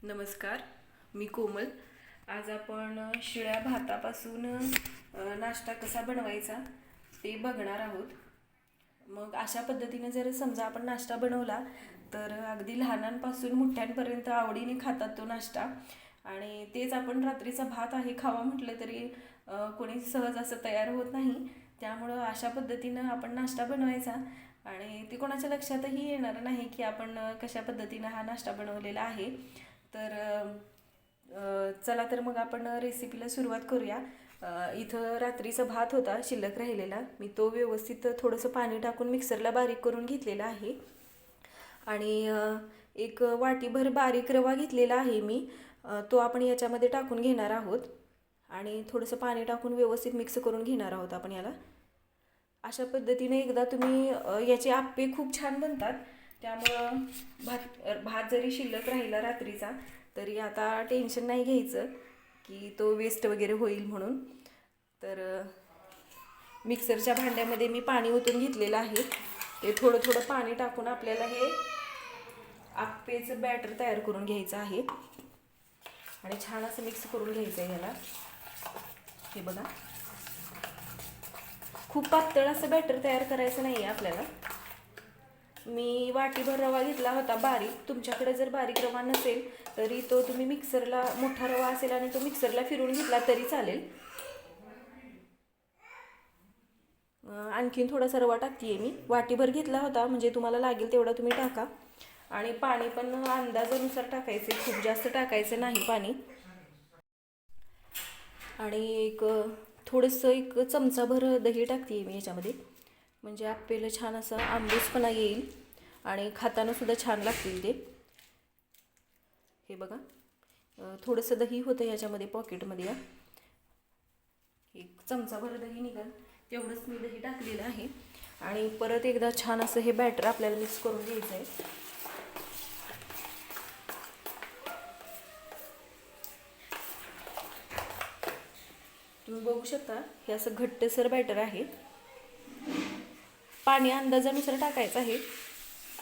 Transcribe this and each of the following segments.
नमस्कार, मी कोमल. आज आपण शिळ्या भातापासून नाश्ता कसा बनवायचा ते बघणार आहोत. मग अशा पद्धतीने जर समजा आपण नाश्ता बनवला तर अगदी लहानांपासून मोठ्यांपर्यंत आवडीने खातात तो नाश्ता. आणि तेच आपण रात्रीचा भात आहे खावा म्हटलं तरी कोणी सहज असं तयार होत नाही. त्यामुळं अशा पद्धतीनं आपण नाश्ता बनवायचा आणि ते कोणाच्या लक्षातही येणार नाही की आपण कशा पद्धतीनं हा नाश्ता बनवलेला आहे. तर चला तर मग आपण रेसिपीला सुरुवात करूया. इथं रात्रीचा भात होता शिल्लक राहिलेला, मी तो व्यवस्थित थोडंसं पाणी टाकून मिक्सरला बारीक करून घेतलेला आहे. आणि एक वाटीभर बारीक रवा घेतलेला आहे मी, तो आपण याच्यामध्ये टाकून घेणार आहोत आणि थोडंसं पाणी टाकून व्यवस्थित मिक्स करून घेणार आहोत आपण याला. अशा पद्धतीने एकदा तुम्ही याचे आप्पे खूप छान बनतात. त्यामुळं भात जरी शिल्लक राहिला रात्रीचा तरी आता टेन्शन नाही घ्यायचं की तो वेस्ट वगैरे होईल म्हणून. तर मिक्सरच्या भांड्यामध्ये मी पाणी ओतून घेतलेलं आहे. ते थोडं थोडं पाणी टाकून आपल्याला हे आप्पेचं बॅटर तयार करून घ्यायचं आहे आणि छान असं मिक्स करून घ्यायचं आहे याला. हे बघा, खूप पातळ असं बॅटर तयार करायचं नाही आहे आपल्याला. मी वाटीभर रवा घेतला होता बारीक. तुमच्याकडे जर बारीक रवा नसेल तरी तो तुम्ही मिक्सरला, मोठा रवा असेल आणि तो मिक्सरला फिरवून घेतला तरी चालेल. आणखीन थोडासा रवा टाकते मी. वाटीभर घेतला होता, म्हणजे तुम्हाला लागेल तेवढा तुम्ही टाका. आणि पाणी पण अंदाजानुसार टाकायचे, खूप जास्त टाकायचं नाही पाणी. आणि थोडंसं एक चमचाभर दही टाकते मी याच्यामध्ये, म्हणजे आप्पेला छान असं आंबूसपणा येईल आणि खाताना सुद्धा छान लागतील ते. हे बघा, थोडंसं दही होतं याच्यामध्ये पॉकेटमध्ये. एक चमचाभर दही निघाल तेवढंच मी दही टाकलेलं आहे. आणि परत एकदा छान असं हे बॅटर आपल्याला मिक्स करून घ्यायचं आहे. तुम्ही बघू शकता हे असं घट्टसर बॅटर आहे. पाणी अंदाजानुसार टाकायचं आहे,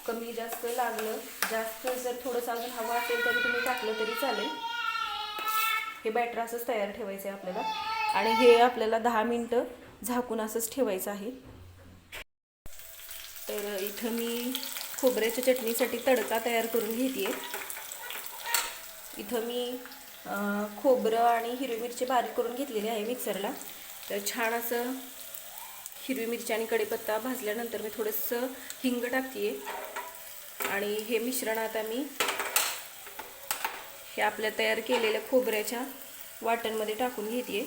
कमी जास्त लागलं, जास्त जर थोडंसं अजून हवं असेल तरी तुम्ही टाकलं तरी चालेल. हे बॅटर असंच तयार ठेवायचं आहे आपल्याला आणि हे आपल्याला 10 मिनटं झाकून असंच ठेवायचं आहे. तर इथं मी खोबऱ्याच्या चटणीसाठी तडका तयार करून घेते. इथं मी खोबरं आणि हिरवी मिरची बारीक करून घेतलेली आहे मिक्सरला. तर छान असं हिरवी मिरची आणि कढीपत्ता भाजल्यानंतर मी थोडंसं हिंग टाकते आणि हे मिश्रण आता मी हे आपल्या तयार केलेल्या खोबऱ्याच्या वाटणमध्ये टाकून घेते.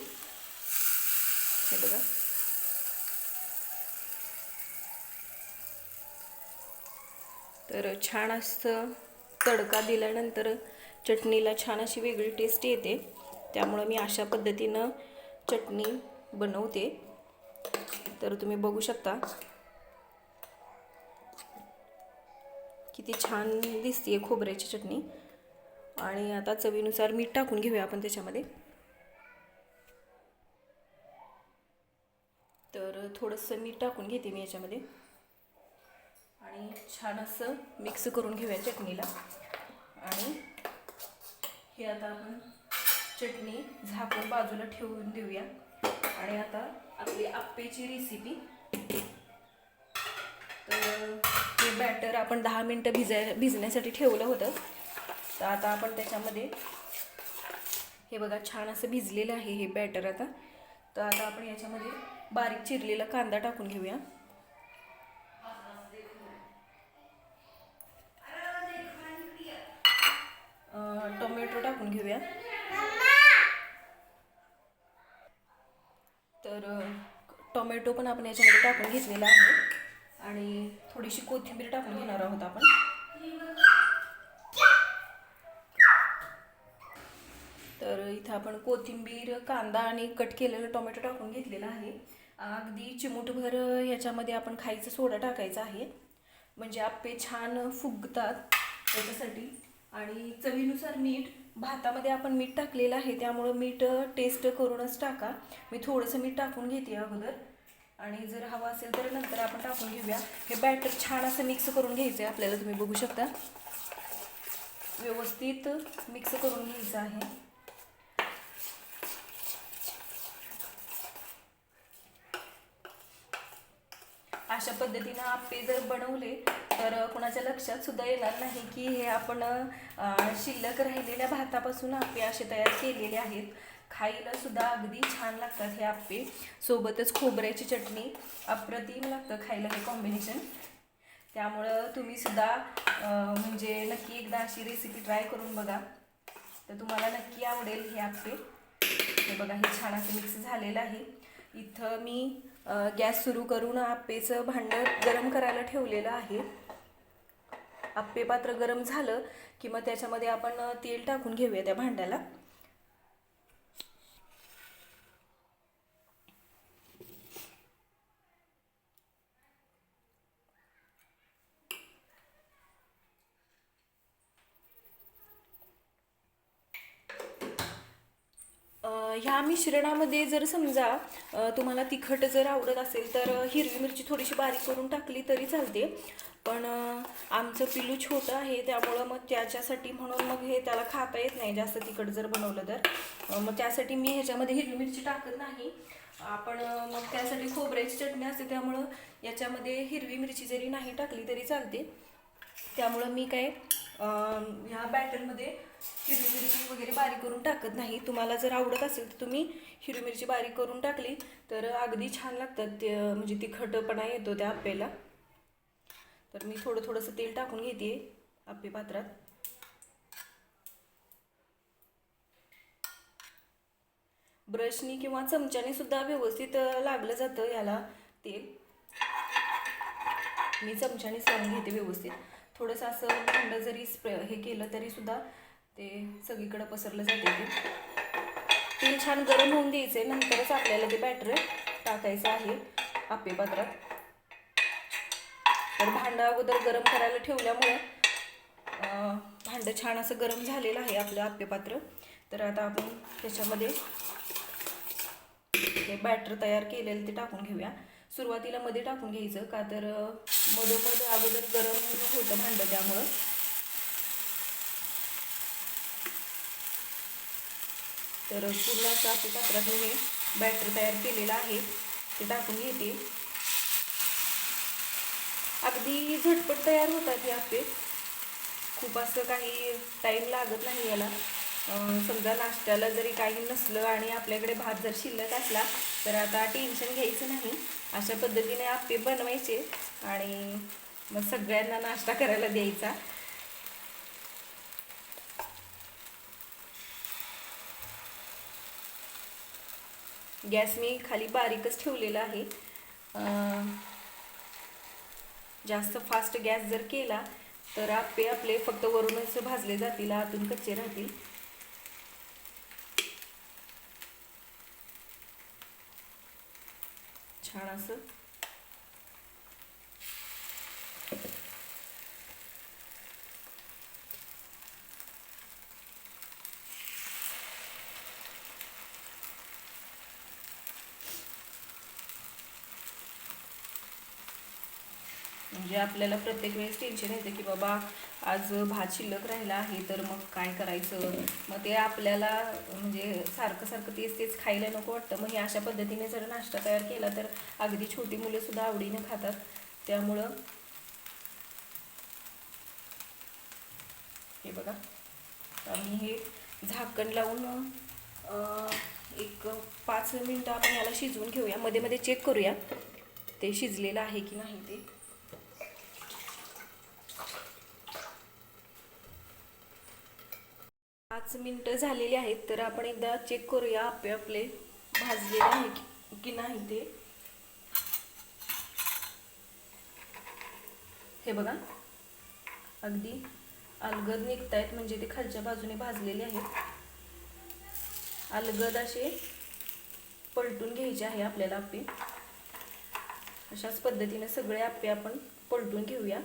हे बघा, तर छान असं तडका दिल्यानंतर चटणीला छान अशी वेगळी टेस्ट येते. त्यामुळं मी अशा पद्धतीनं चटणी बनवते. तर तुम्ही बघू शकता किती छान दिसते खोबऱ्याची चटणी. आणि आता चवीनुसार मीठ टाकून घेऊया आपण त्याच्यामध्ये. तर थोडंसं मीठ टाकून घेते मी याच्यामध्ये आणि छान असं मिक्स करून घेऊया चटणीला. आणि हे आता आपण चटणी झाकून बाजूला ठेवून देऊया. आणि आता आपली आप्पेची रेसिपी. तर हे बॅटर आपण 10 मिनटं भिजण्यासाठी ठेवलं होतं. तर आता आपण त्याच्यामध्ये हे बघा छान असं भिजलेलं आहे हे बॅटर आता. तर आता आपण याच्यामध्ये बारीक चिरलेला कांदा टाकून घेऊया. टोमॅटो टाकून घेऊया. तर टोमॅटो पण आपण याच्यामध्ये टाकून घेतलेला आहे आणि थोडीशी कोथिंबीर टाकून घेणार आहोत आपण. तर इथं आपण कोथिंबीर, कांदा आणि कट केलेलं टोमॅटो टाकून घेतलेला आहे. अगदी चिमूटभर याच्यामध्ये आपण खायचं सोडा टाकायचा आहे, म्हणजे आप्पे छान फुगतात त्याच्यासाठी. आणि चवीनुसार मीठ, भातामध्ये आपण मीठ टाकलेलं आहे त्यामुळं मीठ टेस्ट करूनच टाका. मी थोडंसं मीठ टाकून घेते अगोदर आणि जर हवं असेल तर नंतर आपण टाकून घेऊया. हे बॅटर छान असं मिक्स करून घ्यायचं आहे आपल्याला. तुम्ही बघू शकता व्यवस्थित मिक्स करून घ्यायचं आहे. अशा पद्धतीनं आप्पे जर बनवले तर कुणाच्या लक्षात सुद्धा येणार नाही की हे आपण शिल्लक राहिलेल्या भातापासून आप्पे असे तयार केलेले आहेत. खायला सुद्धा अगदी छान लागतात हे आप्पे. सोबतच खोबऱ्याची चटणी अप्रतिम लागतं खायला हे कॉम्बिनेशन. त्यामुळं तुम्ही सुद्धा म्हणजे नक्की एकदा अशी रेसिपी ट्राय करून बघा, तर तुम्हाला नक्की आवडेल हे आप्पे. हे बघा, हे छान असं मिक्स झालेलं आहे. इथं मी गॅस सुरू करून आप्पेचं भांडं गरम करायला ठेवलेलं आहे. आप्पे पात्र गरम झालं की मग त्याच्यामध्ये आपण तेल टाकून घेऊया त्या भांड्याला. ह्या मिश्रणामध्ये जर समजा तुम्हाला तिखट जर आवडत असेल तर हिरवी मिरची थोडीशी बारीक करून टाकली तरी चालते. पण आमचं पिल्लू छोटं आहे त्यामुळं मग त्याच्यासाठी म्हणून मग हे त्याला खाता येत नाही जास्त तिखट जर बनवलं तर. मग त्यासाठी मी ह्याच्यामध्ये हिरवी मिरची टाकत नाही. आपण मग त्यासाठी खोबऱ्याची चटणी असते त्यामुळं याच्यामध्ये हिरवी मिरची जरी नाही टाकली तरी चालते. त्यामुळं मी काय ह्या बॅटरमध्ये हिरवी मिरची वगैरे बारीक करून टाकत नाही. तुम्हाला जर आवडत असेल तर तुम्ही हिरवी मिरची बारीक करून टाकली तर अगदी छान लागतात ते, म्हणजे तिखटपणा येतो त्या आप्याला. तर मी थोडंसं तेल टाकून घेते आप्पे पात्रात. ब्रशनी किंवा चमच्याने सुद्धा व्यवस्थित लागलं जातं याला तेल. मी चमच्याने लावून घेते व्यवस्थित. थोडंसं असं भांडं जरी हे केलं तरी सुद्धा ते सगळीकडे पसरलं जाते. तेल छान गरम होऊन द्यायचे, नंतरच आपल्याला ते बॅटर टाकायचं आहे आप्पे पात्रात. तर भांडं अगोदर गरम करायला ठेवल्यामुळे भांडं छान असं गरम झालेलं आहे आपलं आप्पे पात्र. तर आता आपण त्याच्यामध्ये हे बॅटर तयार केलेलं ते टाकून घेऊया. सुरुवातीला मध्ये टाकून घ्यायचं, का तर मधोमध अगोदर गरम होतं भांडं त्यामुळं. तर पूर्ण असं आप्पे पात्रात मी हे बॅटर तयार केलेलं आहे ते टाकून घेते. अगदी झटपट तयार होतात हे आप्पे. खूप असं काही टाईम लागत नाही याला. समजा नाश्त्याला जरी काही नसलं आणि आपल्याकडे भात जर शिल्लक असला तर आता टेन्शन घ्यायचं नाही. अशा पद्धतीने आप्पे बनवायचे आणि मग सगळ्यांना नाश्ता करायला द्यायचा. गॅस मी खाली बारीकच ठेवलेला आहे. जास्त फास्ट गॅस जर केला तर आप्पे आपले फक्त वरूनच भाजले जातील, आतून कच्चे राहतील. छान असं म्हणजे आपल्याला प्रत्येक वेळेस टेन्शन येतं की बाबा आज भात शिल्लक राहिला आहे तर मग काय करायचं. मग ते आपल्याला म्हणजे सारखं तेच खायला नको वाटतं. मग हे अशा पद्धतीने जर नाश्ता तयार केला तर अगदी छोटी मुलंसुद्धा आवडीने खातात. त्यामुळं हे बघा, आम्ही हे झाकण लावून एक 5 मिनटं आपण याला शिजवून घेऊया. मध्ये मध्ये चेक करूया ते शिजलेलं आहे की नाही ते. पाच मिनटं झालेली आहेत तर आपण एकदा चेक करूया आप्पे आपले भाजलेले आहे की नाही ते. हे बघा, अगदी अलगद निघतायत, म्हणजे ते खालच्या बाजूने भाजलेले आहेत. अलगद असे पलटून घ्यायचे आहे आपल्याला आप्पे. अशाच पद्धतीने सगळे आप्पे आपण पलटून घेऊया.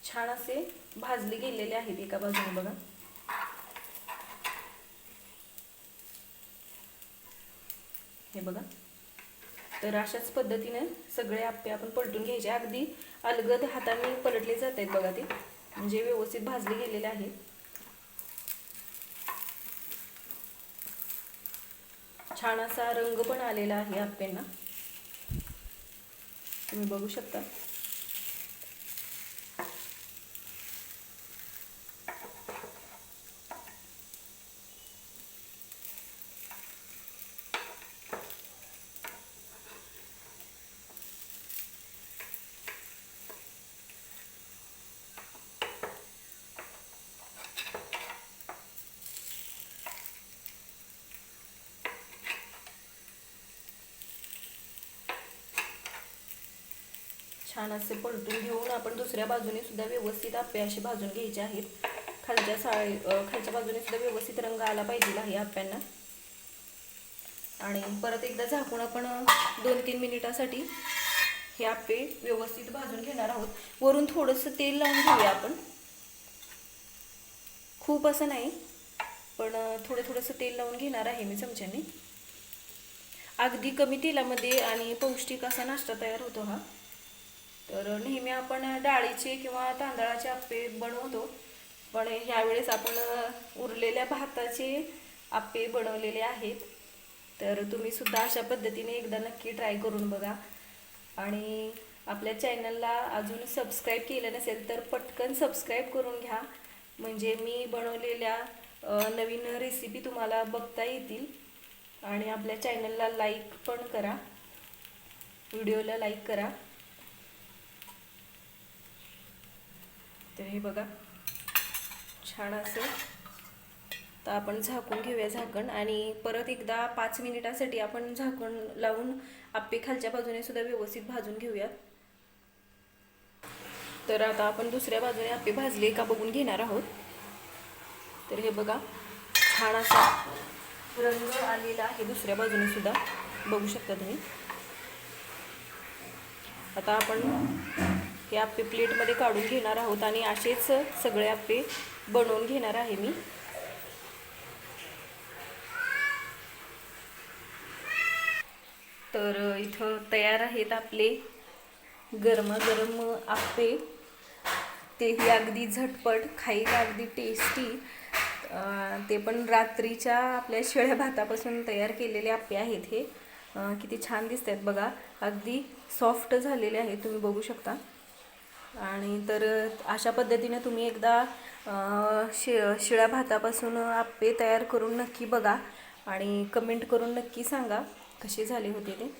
छान असे भाजले गेलेले आहेत एका बाजूने बघा. हे बघा, तर अशाच पद्धतीने सगळे आप्पे आपण पलटून घ्यायचे. अगदी अलगद हाताने पलटले जात आहेत बघा ते, म्हणजे व्यवस्थित भाजले गेलेले आहेत. छान असा रंग पण आलेला आहे आप्पेंना, तुम्ही बघू शकता. छान असे पलटून घेऊन आपण दुसऱ्या बाजूने सुद्धा व्यवस्थित आप्पे असे भाजून घ्यायचे आहेत. खालच्या बाजूने सुद्धा व्यवस्थित रंग आला पाहिजे आहे आप्प्यांना. आणि परत एकदा झाकून आपण 2-3 मिनिटासाठी हे आप्पे व्यवस्थित भाजून घेणार आहोत. वरून थोडंसं तेल लावून घेऊया आपण, खूप असं नाही, पण थोडंसं तेल लावून घेणार आहे मी चमच्याने. अगदी कमी तेलामध्ये आणि पौष्टिक असा नाश्ता तयार होतो हा. तर नेहमी आपण डाळीचे किंवा तांदळाचे आप्पे बनवतो, पण ह्यावेळेस आपण उरलेल्या भाताचे आप्पे बनवलेले आहेत. तर तुम्ही सुद्धा अशा पद्धतीने एकदा नक्की ट्राय करून बघा. आणि आपल्या चॅनलला अजून सबस्क्राईब केलं नसेल तर पटकन सबस्क्राईब करून घ्या, म्हणजे मी बनवलेल्या नवीन रेसिपी तुम्हाला बघता येतील. आणि आपल्या चॅनलला लाईक पण करा, व्हिडिओला लाईक करा. तर हे बघा छान असं. तर आपण झाकून घेऊया झाकण, आणि परत एकदा 5 मिनिटासाठी आपण झाकण लावून आप्पे खालच्या बाजूने सुद्धा व्यवस्थित भाजून घेऊयात. तर आता आपण दुसऱ्या बाजूने आप्पे भाजले का बघून घेणार आहोत. तर हे बघा छान असा रंग आलेला आहे दुसऱ्या बाजूने सुद्धा, बघू शकता तुम्ही. आता आपण हे आप्पे प्लेटमध्ये काढून घेणार आहोत आणि असेच सगळे आप्पे बनवून घेणार आहे मी. तर इथं तयार आहेत आपले गरमागरम आप्पे, तेही अगदी झटपट, खायला अगदी टेस्टी. ते पण रात्रीच्या आपल्या शिळ्या भातापासून तयार केलेले आप्पे आहेत हे. किती छान दिसत आहेत बघा, अगदी सॉफ्ट झालेले आहेत, तुम्ही बघू शकता. आणि तर अशा पद्धतीने तुम्ही एकदा शिळ्या भातापासून आप्पे तयार करून नक्की बघा आणि कमेंट करून नक्की सांगा कसे झाले होते ते.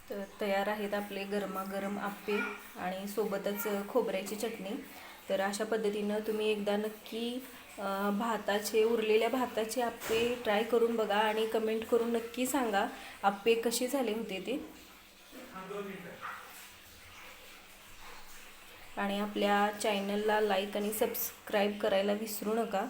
तर तयार आहेत आपले गरमागरम आप्पे आणि सोबतच खोबऱ्याची चटणी. तर अशा पद्धतीनं तुम्ही एकदा नक्की उरलेल्या भाताचे आप्पे ट्राय करून बघा आणि कमेंट करून नक्की सांगा आप्पे कसे झाले होते ते. आणि आपल्या चॅनलला लाईक आणि सबस्क्राईब करायला विसरू नका.